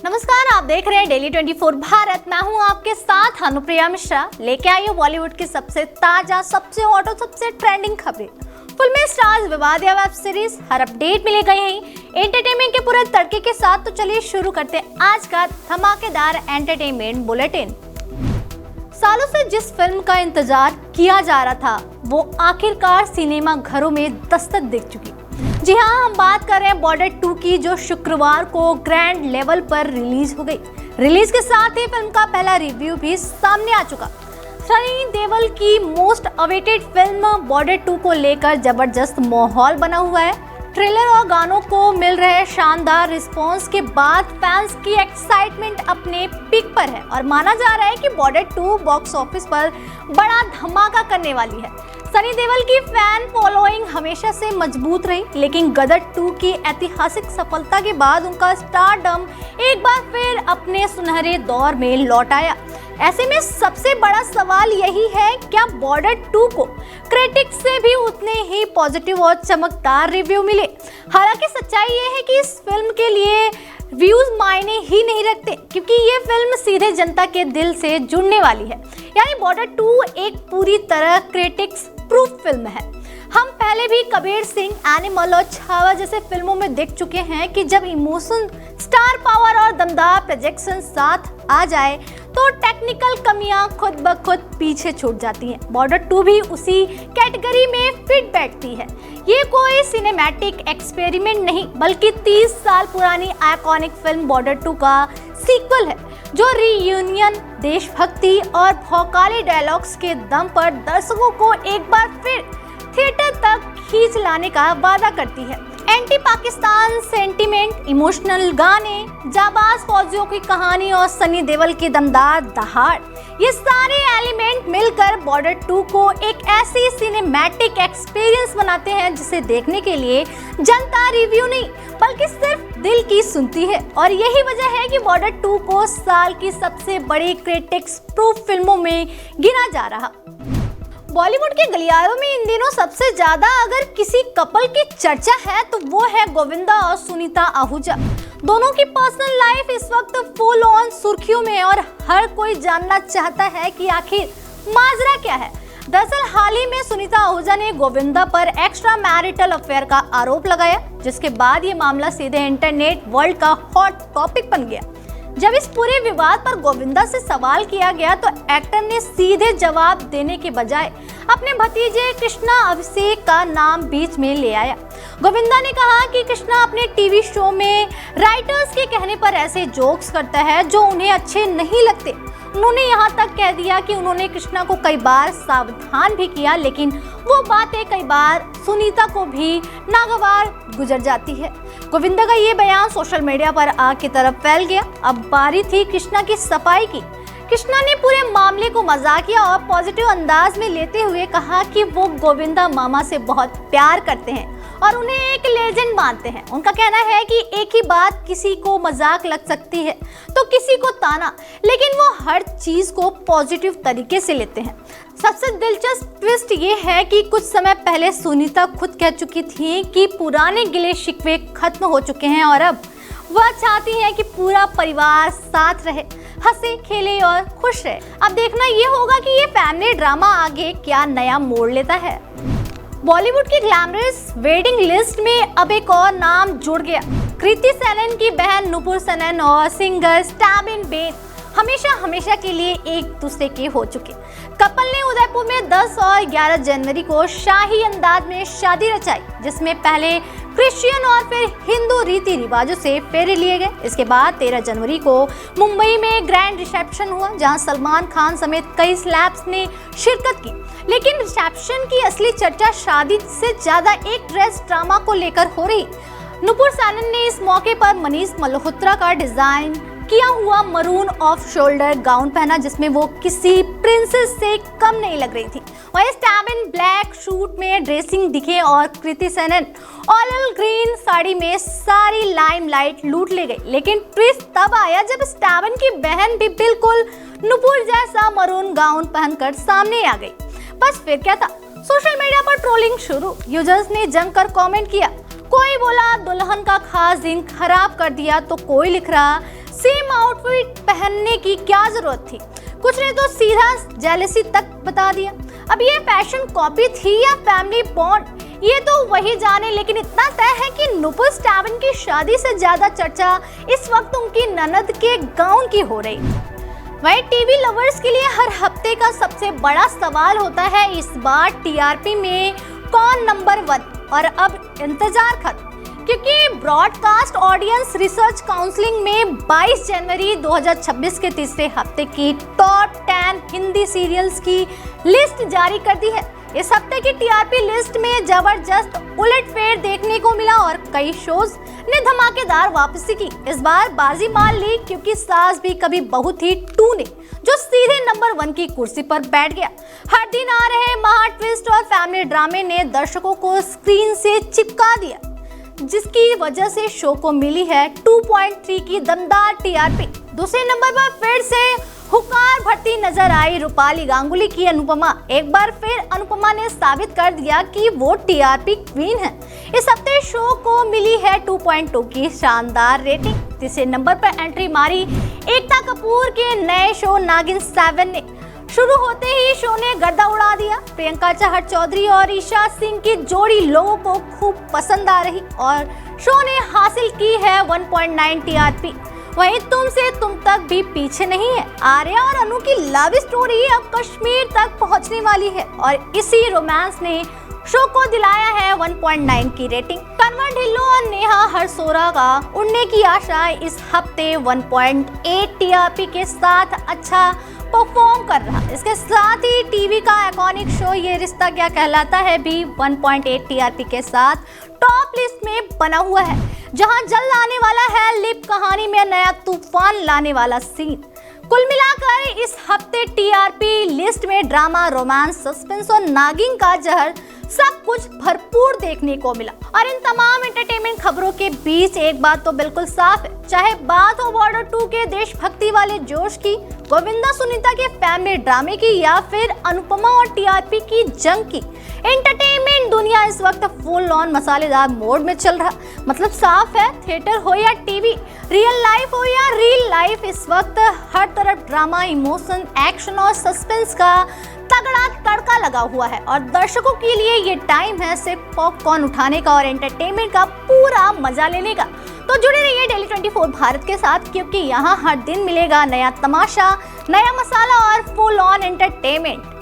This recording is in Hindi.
नमस्कार, आप देख रहे हैं डेली 24 भारत। मैं हूं आपके साथ अनुप्रिया मिश्रा। लेके आई हूं बॉलीवुड की सबसे ताजा, सबसे हॉट और सबसे ट्रेंडिंग खबरें। फिल्में, स्टार्स, विवाद या वेब सीरीज, हर अपडेट मिलेगा यहीं एंटरटेनमेंट के पूरे तड़के के साथ। तो चलिए शुरू करते हैं आज का धमाकेदार एंटरटेनमेंट बुलेटिन। सालों से जिस फिल्म का इंतजार किया जा रहा था वो आखिरकार सिनेमा घरों में दस्तक दे चुकी। जी हाँ, हम बात कर रहे हैं बॉर्डर 2 की, जो शुक्रवार को ग्रैंड लेवल पर रिलीज हो गई। रिलीज के साथ ही फिल्म का पहला रिव्यू भी सामने आ चुका। सनी देओल की मोस्ट अवेटेड फिल्म बॉर्डर 2 को लेकर जबरदस्त माहौल बना हुआ है। ट्रेलर और गानों को मिल रहे शानदार रिस्पांस के बाद फैंस की एक्साइटमेंट अपने पीक पर है और माना जा रहा है कि बॉर्डर 2 बॉक्स ऑफिस पर बड़ा धमाका करने वाली है। सनी देओल की फैन फॉलोइंग हमेशा से मजबूत रही, लेकिन गदर 2 की ऐतिहासिक सफलता के बाद उनका स्टारडम एक बार फिर अपने सुनहरे दौर में लौट आया। ऐसे में सबसे बड़ा सवाल यही है, क्या बॉर्डर 2 को क्रिटिक्स से भी उतने ही पॉजिटिव और चमकदार रिव्यू मिले? हालांकि सच्चाई ये है कि इस फिल्म के लिए व्यूज मायने ही नहीं रखते, क्योंकि ये फिल्म सीधे जनता के दिल से जुड़ने वाली है। यानी बॉर्डर 2 एक पूरी तरह क्रिटिक्स प्रूफ फिल्म है। हम पहले भी कबीर सिंह, एनिमल और छावा जैसे फिल्मों में देख चुके हैं कि जब इमोशन, स्टार पावर और दमदार प्रोजेक्शन साथ आ जाए तो टेक्निकल कमियां खुद ब खुद पीछे छूट जाती हैं। बॉर्डर 2 भी उसी कैटेगरी में फिट बैठती है। ये कोई सिनेमैटिक एक्सपेरिमेंट नहीं, बल्कि 30 साल पुरानी आइकॉनिक फिल्म बॉर्डर 2 का सीक्वल है, जो रीयूनियन, देशभक्ति और भौकाले डायलॉग्स के दम पर दर्शकों को एक बार फिर थिएटर तक खींच लाने का वादा करती है। एंटी पाकिस्तान सेंटीमेंट, इमोशनल गाने, जाबाज फौजियों की कहानी और सनी देओल की दमदार दहाड़, ये सारे एलिमेंट मिलकर बॉर्डर 2 को एक ऐसी सिनेमैटिक एक्सपीरियंस बनाते हैं जिसे देखने के लिए जनता रिव्यू नहीं बल्कि सिर्फ दिल की सुनती है। और यही वजह है कि बॉर्डर 2 को साल की सबसे बड़ी क्रिटिक्स प्रूफ फिल्मों में गिना जा रहा। बॉलीवुड के गलियारों में इन दिनों सबसे ज्यादा अगर किसी कपल की चर्चा है तो वो है गोविंदा और सुनीता आहूजा। दोनों की पर्सनल लाइफ इस वक्त फुल ऑन सुर्खियों में और हर कोई जानना चाहता है कि आखिर माजरा क्या है। दरअसल हाल ही में सुनीता आहूजा ने गोविंदा पर एक्स्ट्रा मैरिटल अफेयर का आरोप लगाया, जिसके बाद ये मामला सीधे इंटरनेट वर्ल्ड का हॉट टॉपिक बन गया। जब इस पूरे विवाद पर गोविंदा से सवाल किया गया तो एक्टर ने सीधे जवाब देने के बजाय अपने भतीजे कृष्णा अभिषेक का नाम बीच में ले आया। गोविंदा ने कहा कि कृष्णा अपने टीवी शो में राइटर्स के कहने पर ऐसे जोक्स करता है जो उन्हें अच्छे नहीं लगते। उन्होंने यहाँ तक कह दिया कि उन्होंने कृष्णा को कई बार सावधान भी किया, लेकिन वो बातें कई बार सुनीता को भी नागवार गुजर जाती है। गोविंदा का ये बयान सोशल मीडिया पर आग की तरफ फैल गया। अब बारी थी कृष्णा की सफाई की। कृष्णा ने पूरे मामले को मजाकिया और पॉजिटिव अंदाज में लेते हुए कहा कि वो गोविंदा मामा से बहुत प्यार करते हैं और उन्हें एक लेजेंड मानते हैं। उनका कहना है कि एक ही बात किसी को मजाक लग सकती है तो किसी को ताना, लेकिन वो हर चीज को पॉजिटिव तरीके से लेते हैं। सबसे दिलचस्प ट्विस्ट ये है कि कुछ समय पहले सुनीता खुद कह चुकी थी कि पुराने गिले शिकवे खत्म हो चुके हैं और अब वह चाहती है कि पूरा परिवार साथ रहे, हंसे खेले और खुश रहे। अब देखना ये होगा कि ये फैमिली ड्रामा आगे क्या नया मोड़ लेता है। बॉलीवुड की ग्लैमरस वेडिंग लिस्ट में अब एक और नाम जुड़ गया। कृति सेनन की बहन नुपुर सेनन और सिंगर स्टैबिन बेन हमेशा के लिए एक दूसरे के हो चुके। कपल ने उदयपुर में 10 और 11 जनवरी को शाही अंदाज में शादी रचाई, जिसमें पहले क्रिश्चियन और फिर हिंदू रीति रिवाजों से फेरे लिए गए। इसके बाद 13 जनवरी को मुंबई में ग्रैंड रिसेप्शन हुआ, जहां सलमान खान समेत कई सेलेब्स ने शिरकत की। लेकिन रिसेप्शन की असली चर्चा शादी से ज्यादा एक ड्रेस ड्रामा को लेकर हो रही। नुपुर सेनन ने इस मौके पर मनीष मल्होत्रा का डिजाइन किया हुआ मरून ऑफ शोल्डर गाउन पहना, जिसमें वो किसी प्रिंसेस से कम नहीं लग रही थी। वहीं स्टैबिन ब्लैक सूट में ड्रेसिंग दिखे और कृति सेनन ऑलिव ग्रीन साड़ी में सारी लाइमलाइट लूट ले गई। लेकिन ट्विस्ट तब आया जब स्टैबिन की बहन भी बिल्कुल नुपुर जैसा मरून गाउन पहनकर सामने आ गई। बस फिर क्या था, सोशल मीडिया पर ट्रोलिंग शुरू। यूजर्स ने जमकर कमेंट किया। कोई बोला दुल्हन का खास दिन खराब कर दिया, तो कोई लिख रहा सेम आउटफिट पहनने की क्या जरूरत थी? कुछ ने तो सीधा जेलसी तक बता दिया। अब ये फैशन कॉपी थी या फैमिली बॉन्ड, ये तो वही जाने, लेकिन इतना तय है कि नुपुर स्टाविन की शादी से ज्यादा चर्चा इस वक्त उनकी ननद के गाउन की हो रही। वहीं टीवी लवर्स के लिए हर हफ्ते का सबसे बड़ा सवाल होता है इस बार टीआरपी में कौन नंबर 1। और अब इंतजार खत्म, क्योंकि ब्रॉडकास्ट ऑडियंस रिसर्च काउंसलिंग में 22 जनवरी 2026 के तीसरे हफ्ते की टॉप 10 हिंदी सीरियल्स की लिस्ट जारी कर दी है। इस हफ्ते की टीआरपी लिस्ट में जबरदस्त उलटफेर देखने को मिला और कई शोज ने धमाकेदार वापसी की। इस बार बाजी मार ली, क्योंकि सास भी कभी बहू थी 2 ने जो सीधे नंबर 1 की कुर्सी पर बैठ गया। हर दिन आ रहे महा ट्विस्ट और फैमिली ड्रामे ने दर्शकों को स्क्रीन से चिपका दिया, जिसकी वजह से शो को मिली है 2.3 की दमदार टीआरपी। दूसरे नंबर पर फिर से हुकार भरती नजर आई रूपाली गांगुली की अनुपमा। एक बार फिर अनुपमा ने साबित कर दिया कि वो टीआरपी क्वीन है। इस हफ्ते शो को मिली है 2.2 की शानदार रेटिंग। तीसरे नंबर पर एंट्री मारी एकता कपूर के नए शो नागिन 7 ने। शुरू होते ही शो ने गर्दा उड़ा दिया। प्रियंका चहर चौधरी और ईशा सिंह की जोड़ी लोगों को खूब पसंद आ रही और शो ने हासिल की है 1.9 टीआरपी। वहीं तुम से तुम तक भी पीछे नहीं है। आर्या और अनु की लव स्टोरी अब कश्मीर तक पहुंचने वाली है और इसी रोमांस ने शो को दिलाया है 1.9 की रेटिंग। कन्वर ढिल्लों और नेहा हरसोरा का उड़ने की आशा इस हफ्ते 1.8 टीआरपी के साथ अच्छा परफॉर्म कर रहा। इसके साथ ही टीवी का आइकॉनिक शो ये रिश्ता क्या कहलाता है भी 1.8 टीआरपी के साथ टॉप लिस्ट में बना हुआ है, जहां जल्द आने वाला है लिप कहानी में नया तूफान लाने वाला सीन। कुल मिलाकर इस हफ्ते टीआरपी लिस्ट में ड्रामा, रोमांस, सस्पेंस और नागिन का जहर सब कुछ भरपूर देखने को मिला। और इन तमाम एंटरटेनमेंट खबरों के बीच एक बात तो बिल्कुल साफ है, चाहे बात हो बॉर्डर 2 के देशभक्ति वाले जोश की, गोविंदा सुनीता के फैमिली ड्रामे की, या फिर अनुपमा और टीआरपी की जंग की, एंटरटेनमेंट दुनिया इस वक्त फुल ऑन मसालेदार मोड में चल रहा। मतलब साफ है, थिएटर हो या टीवी, रियल लाइफ हो या रील लाइफ, इस वक्त हर तरफ ड्रामा, इमोशन, एक्शन और सस्पेंस का तगड़ा तड़का लगा हुआ है। और दर्शकों के लिए ये टाइम है सिर्फ पॉपकॉर्न उठाने का और एंटरटेनमेंट का पूरा मजा लेने का। तो जुड़े रहिए डेली 24 भारत के साथ, क्योंकि यहाँ हर दिन मिलेगा नया तमाशा, नया मसाला और फुल ऑन एंटरटेनमेंट।